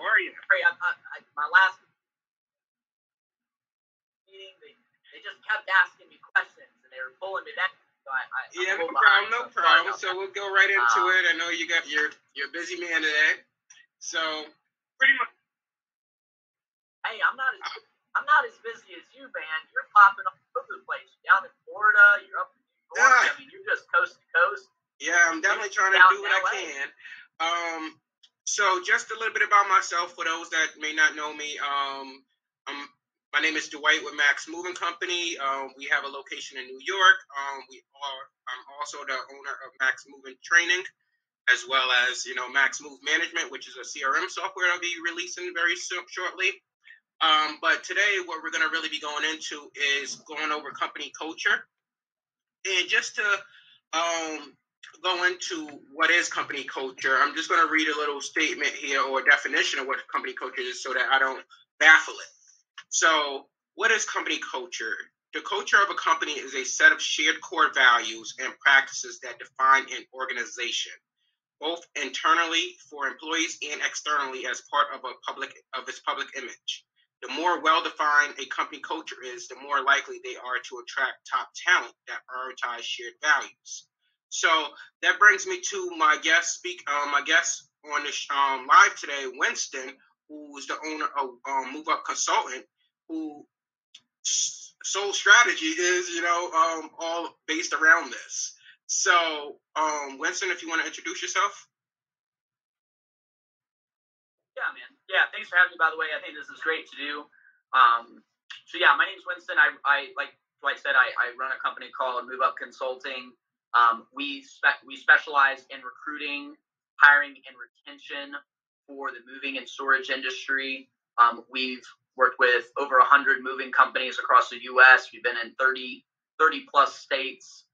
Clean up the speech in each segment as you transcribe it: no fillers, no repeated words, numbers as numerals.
How are you? Sorry, my last meeting, they just kept asking me questions, and they were pulling me back. So no problem. So we'll go right into it. I know you're a busy man today. So pretty much. Hey, I'm not as busy as you, man. You're popping all over the place. You're down in Florida. You're up in New York. I mean, you're just coast to coast. Yeah, I'm definitely trying to do what I can. So just a little bit about myself for those that may not know me. My name is Dwight with Max Moving Company. We have a location in New York. I'm also the owner of Max Moving Training, as well as Max Move Management, which is a CRM software I'll be releasing very shortly. But today, what we're going to really be going into is going over company culture, and just to go into what is company culture, I'm just going to read a little statement here or a definition of what company culture is so that I don't baffle it. So what is company culture? The culture of a company is a set of shared core values and practices that define an organization, both internally for employees and externally as part of its public image. The more well-defined a company culture is, the more likely they are to attract top talent that prioritize shared values. So that brings me to my guest on this live today, Winston, who is the owner of MoveUp Consulting, who sole strategy is all based around this. So Winston, if you want to introduce yourself. Yeah, man. Yeah, thanks for having me, by the way. I think this is great to do. So yeah, my name's Winston. I like Dwight said, I run a company called MoveUp Consulting. We specialize in recruiting, hiring, and retention for the moving and storage industry. We've worked with over 100 moving companies across the U.S. We've been in 30 plus states,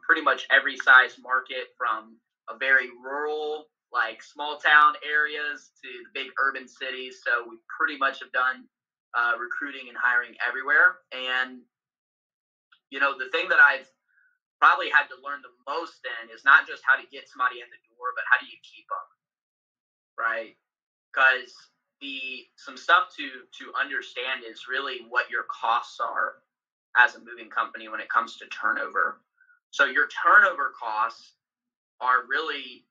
pretty much every size market, from a very rural, like small town areas to the big urban cities. So we pretty much have done recruiting and hiring everywhere. And, the thing that I've probably had to learn the most in is not just how to get somebody in the door, but how do you keep them, right? Because some stuff to understand is really what your costs are as a moving company when it comes to turnover. So your turnover costs are really,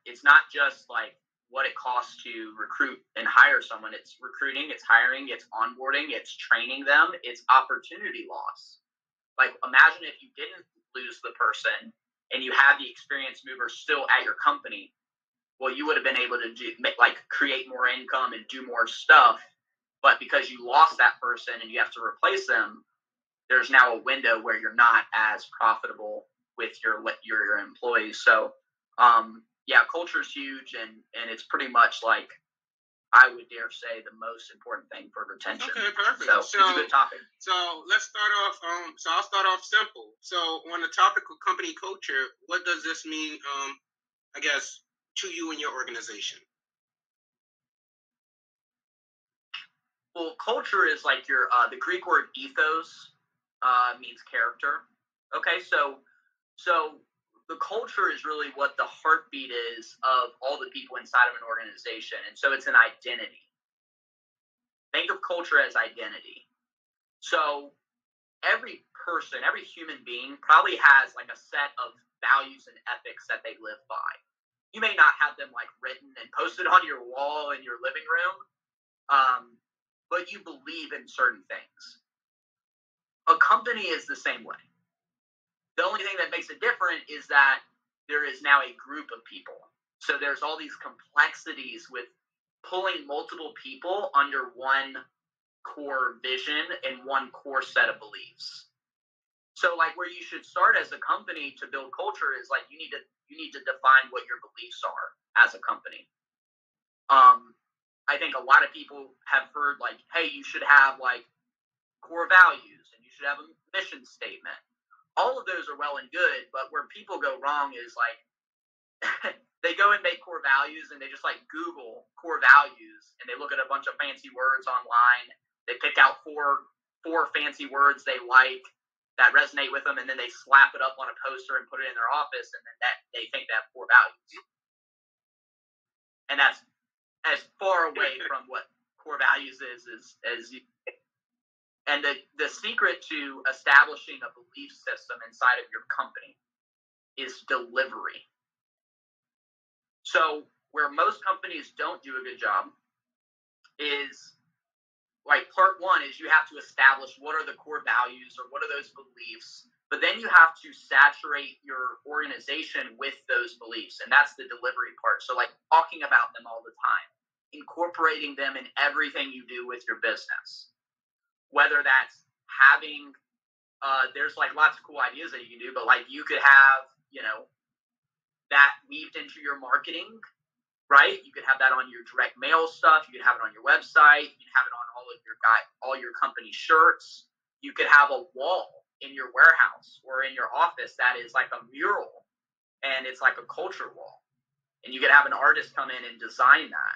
it's not just like what it costs to recruit and hire someone. It's recruiting, it's hiring, it's onboarding, it's training them, it's opportunity loss. Like, imagine if you didn't lose the person and you had the experienced mover still at your company. Well, you would have been able to create more income and do more stuff. But because you lost that person and you have to replace them, there's now a window where you're not as profitable with your employees. So, yeah, culture is huge, and it's pretty much like, I would dare say, the most important thing for retention. Okay, perfect. So it's a good topic. So let's start off. So I'll start off simple. So on the topic of company culture, what does this mean? I guess to you and your organization. Well, culture is like the Greek word ethos means character. Okay, so the culture is really what the heartbeat is of all the people inside of an organization. And so it's an identity. Think of culture as identity. So every person, every human being probably has like a set of values and ethics that they live by. You may not have them like written and posted on your wall in your living room, but you believe in certain things. A company is the same way. The only thing that makes it different is that there is now a group of people. So there's all these complexities with pulling multiple people under one core vision and one core set of beliefs. So like where you should start as a company to build culture is like you need to define what your beliefs are as a company. I think a lot of people have heard like, hey, you should have like core values and you should have a mission statement. All of those are well and good, but where people go wrong is like they go and make core values and they just like Google core values and they look at a bunch of fancy words online. They pick out four fancy words they like that resonate with them, and then they slap it up on a poster and put it in their office, and then that they think they have core values. And as far away from what core values is as you. And the secret to establishing a belief system inside of your company is delivery. So where most companies don't do a good job is, like, part one is you have to establish what are the core values or what are those beliefs, but then you have to saturate your organization with those beliefs, and that's the delivery part. So, like, talking about them all the time, incorporating them in everything you do with your business, whether that's having, there's like lots of cool ideas that you can do, but like you could have, that weaved into your marketing, right? You could have that on your direct mail stuff. You could have it on your website. You can have it on all your company shirts. You could have a wall in your warehouse or in your office that is like a mural, and it's like a culture wall. And you could have an artist come in and design that,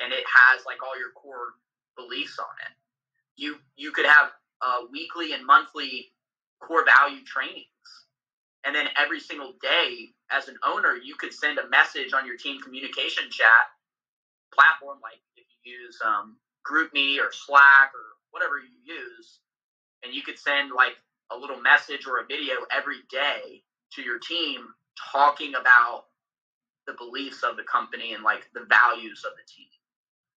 and it has like all your core beliefs on it. You could have weekly and monthly core value trainings. And then every single day as an owner, you could send a message on your team communication chat platform, like if you use GroupMe or Slack or whatever you use, and you could send like a little message or a video every day to your team talking about the beliefs of the company and like the values of the team.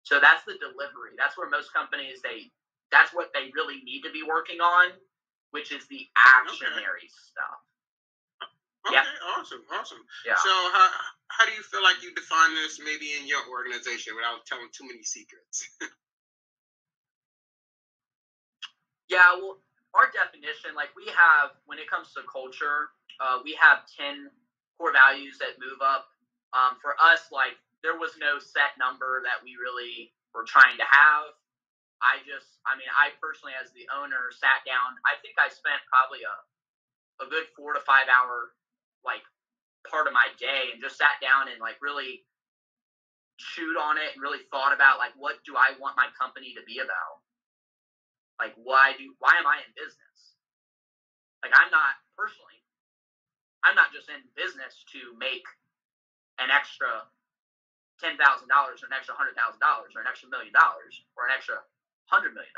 So that's the delivery. That's where most companies, that's what they really need to be working on, which is the actionary stuff. Okay, yeah. Awesome. Yeah. So how do you feel like you define this maybe in your organization without telling too many secrets? Yeah, well, our definition, like we have, when it comes to culture, we have 10 core values that MoveUp. For us, like there was no set number that we really were trying to have. I personally, as the owner, sat down. I think I spent probably a good 4 to 5 hour like part of my day and just sat down and like really chewed on it and really thought about like, what do I want my company to be about? Like, why am I in business? Like, I'm not just in business to make an extra $10,000 or an extra $100,000 or an extra $1 million or an extra $100 million.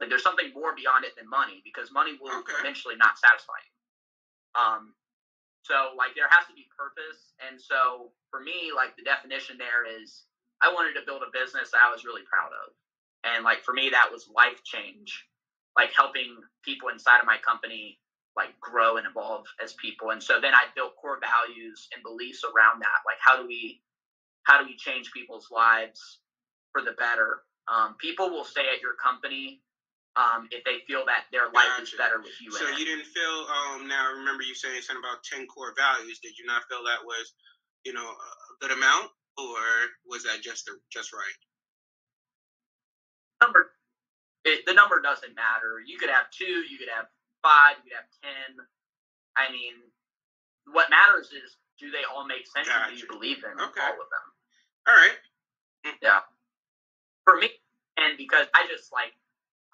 Like, there's something more beyond it than money, because money will eventually not satisfy you. So like there has to be purpose. And so for me, like the definition there is I wanted to build a business that I was really proud of. And like for me, that was life change, like helping people inside of my company like grow and evolve as people. And so then I built core values and beliefs around that. Like how do we change people's lives for the better? People will stay at your company if they feel that their life is better with you. So you didn't feel, now I remember you saying something about 10 core values. Did you not feel that was, a good amount, or was that just right? The number doesn't matter. You could have 2, you could have 5, you could have 10. I mean, what matters is, do they all make sense and do you believe in all of them? All right. Yeah. For me, and because I just like,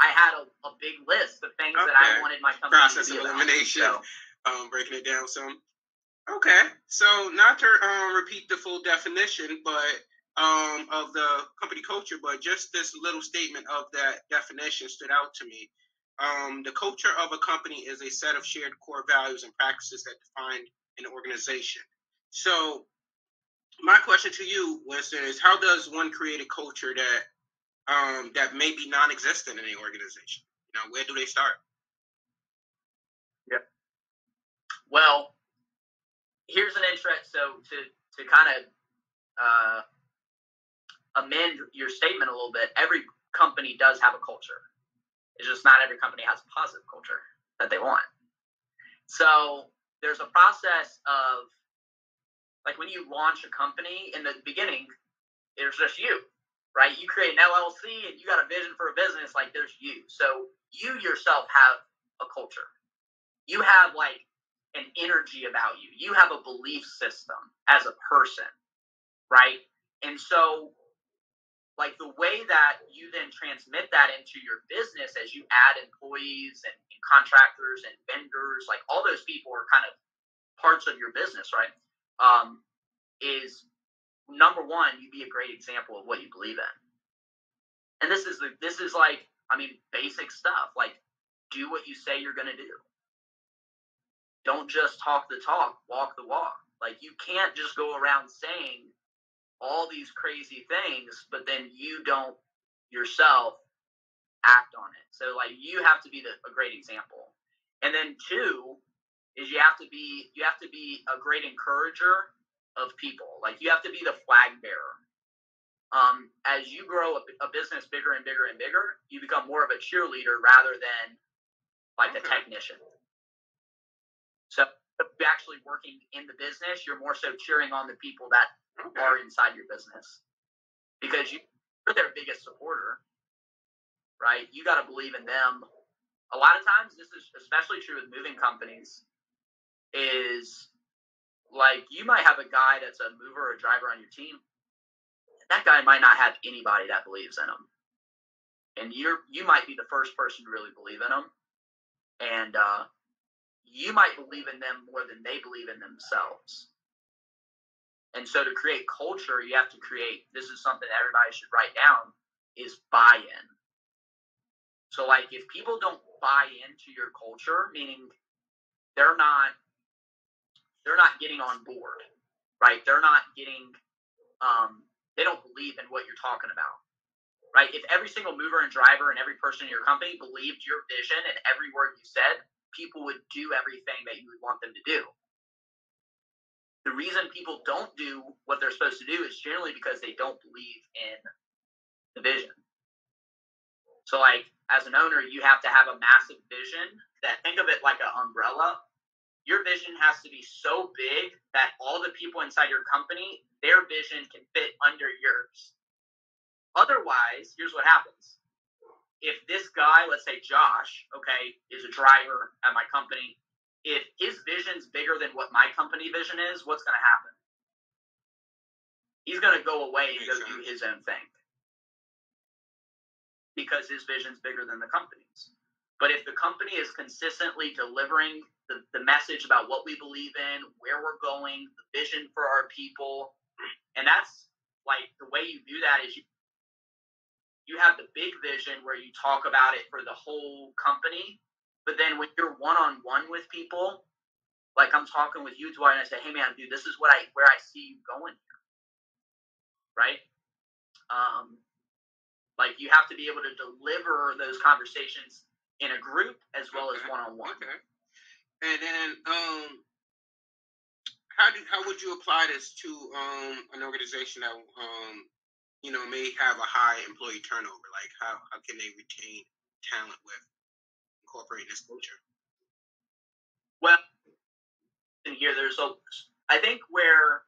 I had a big list of things that I wanted my company to be about. Process of elimination, breaking it down some. Okay, so not to repeat the full definition, but of the company culture, but just this little statement of that definition stood out to me. The culture of a company is a set of shared core values and practices that define an organization. So my question to you, Winston, is how does one create a culture that may be non-existent in an organization? Where do they start? Yeah. Well, here's an interest. So to kind of amend your statement a little bit, every company does have a culture. It's just not every company has a positive culture that they want. So there's a process of, like when you launch a company, in the beginning, there's just you. Right? You create an LLC and you got a vision for a business, like there's you. So you yourself have a culture. You have like an energy about you. You have a belief system as a person, right? And so like the way that you then transmit that into your business as you add employees and contractors and vendors, like all those people are kind of parts of your business, right? Is number one, you be a great example of what you believe in. And this is like, I mean, basic stuff. Like, do what you say you're going to do. Don't just talk the talk, walk the walk. Like, you can't just go around saying all these crazy things, but then you don't yourself act on it. So, like, you have to be a great example. And then two is you have to be a great encourager of people. Like, you have to be the flag bearer. As you grow a business bigger and bigger and bigger, you become more of a cheerleader rather than like a technician. So if you're actually working in the business, you're more so cheering on the people that are inside your business, because you're their biggest supporter, right? You got to believe in them. A lot of times, this is especially true with moving companies, is like, you might have a guy that's a mover or driver on your team. That guy might not have anybody that believes in him. And you might be the first person to really believe in him. And you might believe in them more than they believe in themselves. And so to create culture, you have to create, this is something that everybody should write down, is buy-in. So like, if people don't buy into your culture, meaning they're not getting on board, right? They're not getting, they don't believe in what you're talking about, right? If every single mover and driver and every person in your company believed your vision and every word you said, people would do everything that you would want them to do. The reason people don't do what they're supposed to do is generally because they don't believe in the vision. So like, as an owner, you have to have a massive vision that, think of it like an umbrella. Your vision has to be so big that all the people inside your company, their vision can fit under yours. Otherwise, here's what happens. If this guy, let's say Josh, okay, is a driver at my company, if his vision's bigger than what my company vision is, what's going to happen? He's going to go away and go do his own thing, because his vision's bigger than the company's. But if the company is consistently delivering the message about what we believe in, where we're going, the vision for our people, and that's like, the way you do that is you have the big vision where you talk about it for the whole company. But then when you're one-on-one with people, like I'm talking with you, Dwight, and I say, hey man, dude, this is where I see you going here. Right? Like, you have to be able to deliver those conversations in a group as well as one-on-one. Okay. And then, how would you apply this to an organization that may have a high employee turnover? Like, how can they retain talent with incorporating this culture? Well, in here, I think where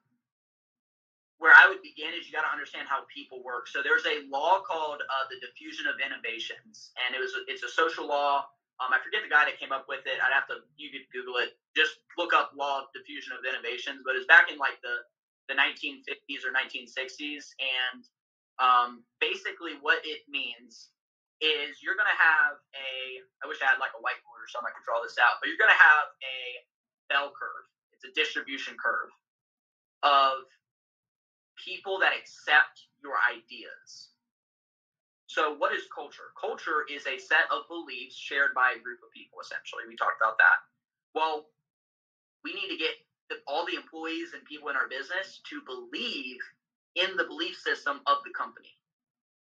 I would begin is you got to understand how people work. So there's a law called the Diffusion of Innovations, and it's a social law. I forget the guy that came up with it. You could Google it. Just look up Law of Diffusion of Innovations. But it's back in like the 1950s or 1960s. And basically what it means is you're going to have I wish I had like a whiteboard or something I could draw this out, but you're going to have a bell curve. It's a distribution curve of people that accept your ideas. So what is culture? Culture is a set of beliefs shared by a group of people, essentially. We talked about that. Well, we need to get all the employees and people in our business to believe in the belief system of the company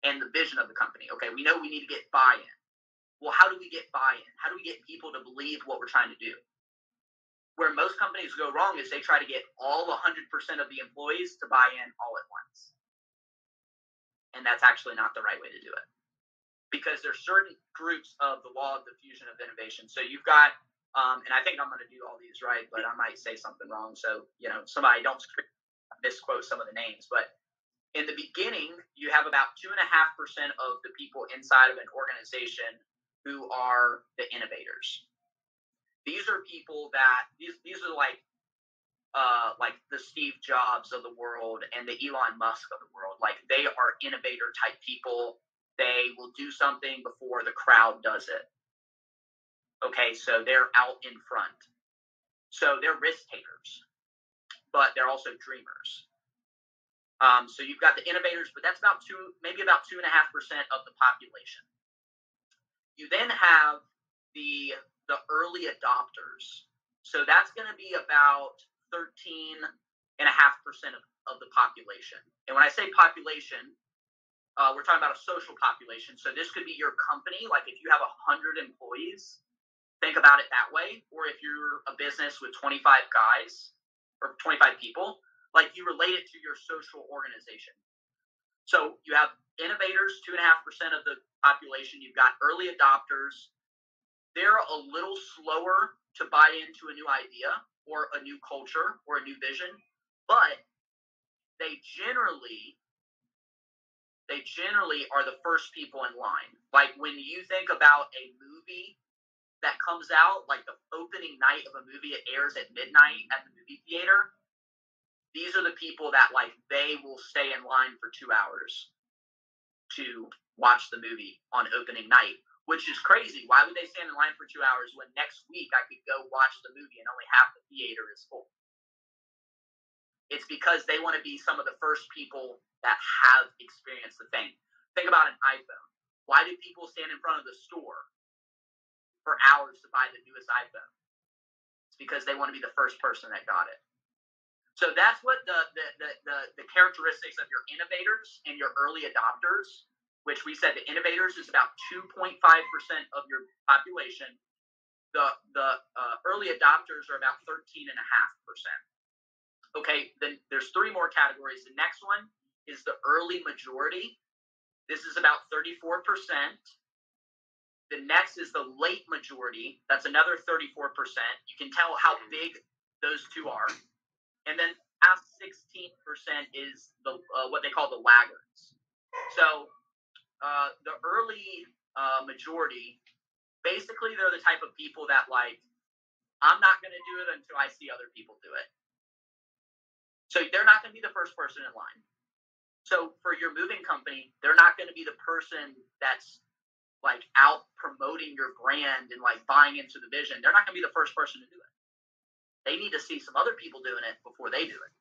and the vision of the company. Okay, we know we need to get buy-in. Well, how do we get buy-in? How do we get people to believe what we're trying to do? Where most companies go wrong is they try to get all 100% of the employees to buy in all at once. And that's actually not the right way to do it. Because there's certain groups of the Law of Diffusion of Innovation. So you've got, and I think I'm going to do all these right, but I might say something wrong. So, somebody don't misquote some of the names. But in the beginning, you have about 2.5% of the people inside of an organization who are the innovators. These are people that, these are like the Steve Jobs of the world and the Elon Musk of the world. Like, they are innovator type people. They will do something before the crowd does it. Okay, so they're out in front. So they're risk takers, but they're also dreamers. So you've got the innovators, but that's maybe about 2.5% of the population. You then have the early adopters. So that's going to be about 13.5% of the population. And when I say population, we're talking about a social population. So this could be your company. Like if you have 100 employees, think about it that way. Or if you're a business with 25 guys or 25 people, like you relate it to your social organization. So you have innovators, 2.5% of the population. You've got early adopters. They're a little slower to buy into a new idea or a new culture or a new vision, but they generally are the first people in line. Like when you think about a movie that comes out, like the opening night of a movie, it airs at midnight at the movie theater. These are the people that like they will stay in line for 2 hours to watch the movie on opening night, which is crazy. Why would they stand in line for 2 hours when next week I could go watch the movie and only half the theater is full? It's because they want to be some of the first people that have experienced the thing. Think about an iPhone. Why do people stand in front of the store for hours to buy the newest iPhone? It's because they want to be the first person that got it. So that's what the characteristics of your innovators and your early adopters, which we said the innovators is about 2.5% of your population. The early adopters are about 13.5%. Okay, then there's 3 more categories. The next one is the early majority. This is about 34%. The next is the late majority. That's another 34%. You can tell how big those two are. And then past 16% is the what they call the laggards. So the early majority, basically they're the type of people that like, I'm not going to do it until I see other people do it. So they're not going to be the first person in line. So for your moving company, they're not going to be the person that's like out promoting your brand and like buying into the vision. They're not going to be the first person to do it. They need to see some other people doing it before they do it.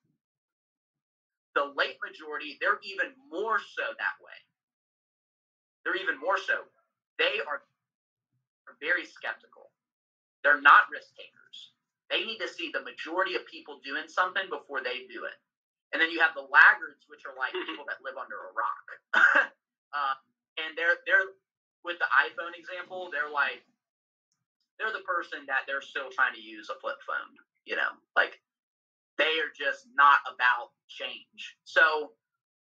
The late majority, they're even more so that way. They're even more so. They are very skeptical. They're not risk takers. They need to see the majority of people doing something before they do it. And then you have the laggards, which are like people that live under a rock. And they're with the iPhone example, they're the person that they're still trying to use a flip phone. You know, like they are just not about change. So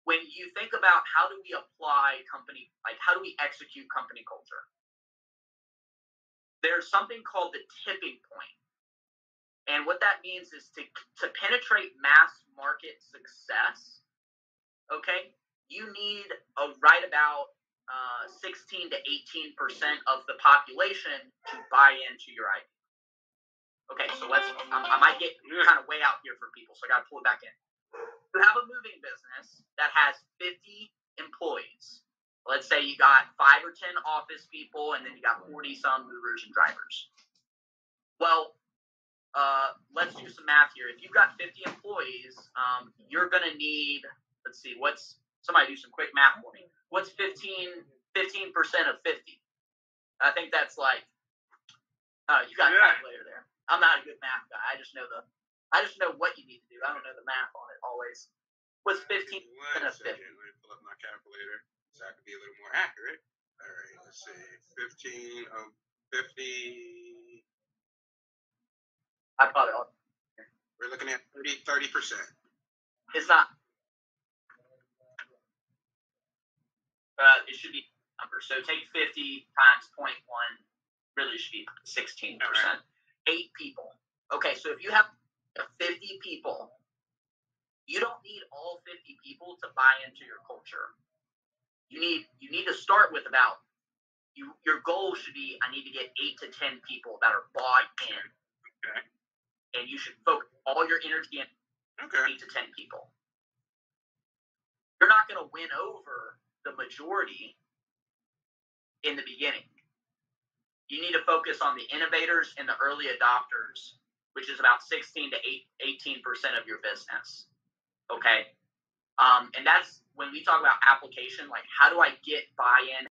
when you think about how do we apply company, like how do we execute company culture? There's something called the tipping point. And what that means is to penetrate mass market success, okay, you need right about 16 to 18% of the population to buy into your idea. Okay, so I might get kind of way out here for people, so I got to pull it back in. You have a moving business that has 50 employees. Let's say you got 5 or 10 office people, and then you got 40-some movers and drivers. Well, let's do some math here. If you've got 50 employees, you're going to need, let's see, somebody do some quick math for me. What's 15% of 50? I think that's like, you got a calculator there. I'm not a good math guy. I just know what you need to do. I don't know the math on it always. What's 15% of 50? Let me pull up my calculator so I can be a little more accurate. All right, let's see. 15 of 50. I probably ought. We're looking at 30%. It's not. It should be number. So take 50 times 0.1. Really should be 16%. Right. 8 people. Okay, so if you have 50 people, you don't need all 50 people to buy into your culture. You need to start with about your goal should be I need to get 8 to 10 people that are bought in. Okay. And you should focus all your energy in 8 to 10 people. You're not going to win over the majority in the beginning. You need to focus on the innovators and the early adopters, which is about 16 to 18% of your business. Okay? And that's when we talk about application, like how do I get buy-in